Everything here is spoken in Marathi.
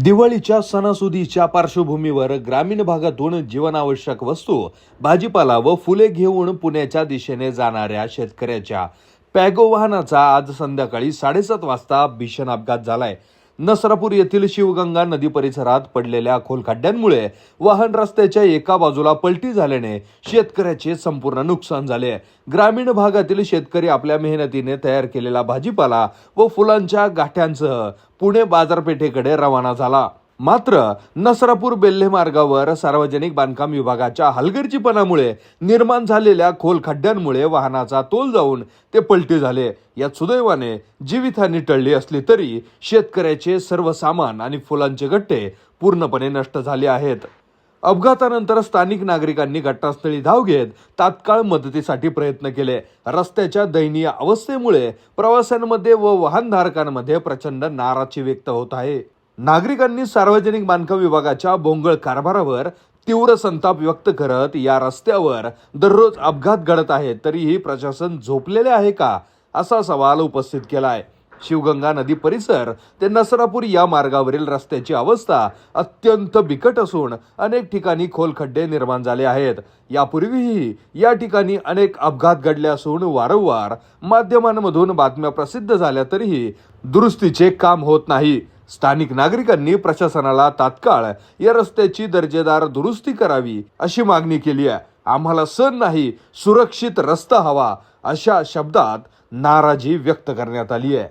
दिवाळीच्या सणासुदीच्या पार्श्वभूमीवर ग्रामीण भागातून जीवनावश्यक वस्तू, भाजीपाला व फुले घेऊन पुण्याच्या दिशेने जाणाऱ्या शेतकऱ्याच्या पॅगो वाहनाचा आज संध्याकाळी 7:30 वाजता भीषण अपघात झालाय. नसरापूर येथील शिवगंगा नदी परिसरात पडलेल्या खोल खड्ड्यांमुळे वाहन रस्त्याच्या एका बाजूला पलटी झाल्याने शेतकऱ्याचे संपूर्ण नुकसान झाले. ग्रामीण भागातील शेतकरी आपल्या मेहनतीने तयार केलेला भाजीपाला व फुलांच्या गाठ्यांसह पुणे बाजारपेठेकडे रवाना झाला. मात्र नसरापूर बेल्हे मार्गावर सार्वजनिक बांधकाम विभागाच्या हलगर्जीपणामुळे निर्माण झालेल्या खोल खड्ड्यांमुळे वाहनाचा तोल जाऊन ते पलटी झाले. यात सुदैवाने जीवितहानी टळली असली तरी शेतकऱ्याचे सर्व सामान आणि फुलांचे गट्टे पूर्णपणे नष्ट झाले आहेत. अपघातानंतर स्थानिक नागरिकांनी घटनास्थळी धाव घेत तात्काळ मदतीसाठी प्रयत्न केले. रस्त्याच्या दयनीय अवस्थेमुळे प्रवाशांमध्ये व वाहनधारकांमध्ये प्रचंड नाराजी व्यक्त होत आहे. नागरिकांनी सार्वजनिक बांधकाम विभागाच्या भोंगळ कारभारावर तीव्र संताप व्यक्त करत या रस्त्यावर दररोज अपघात घडत आहेत तरीही प्रशासन झोपलेले आहे का, असा सवाल उपस्थित केलाय. शिवगंगा नदी परिसर ते नसरापूर या मार्गावरील रस्त्याची अवस्था अत्यंत बिकट असून अनेक ठिकाणी खोल खड्डे निर्माण झाले आहेत. यापूर्वीही या ठिकाणी अनेक अपघात घडले असून वारंवार माध्यमांमधून बातम्या प्रसिद्ध झाल्या तरीही दुरुस्तीचे काम होत नाही. स्थानिक नागरिकांनी प्रशासनाला तात्काळ या रस्त्याची दर्जेदार दुरुस्ती करावी अशी मागणी केली आहे. आम्हाला सण नाही, सुरक्षित रस्ता हवा, अशा शब्दात नाराजी व्यक्त करण्यात आली आहे.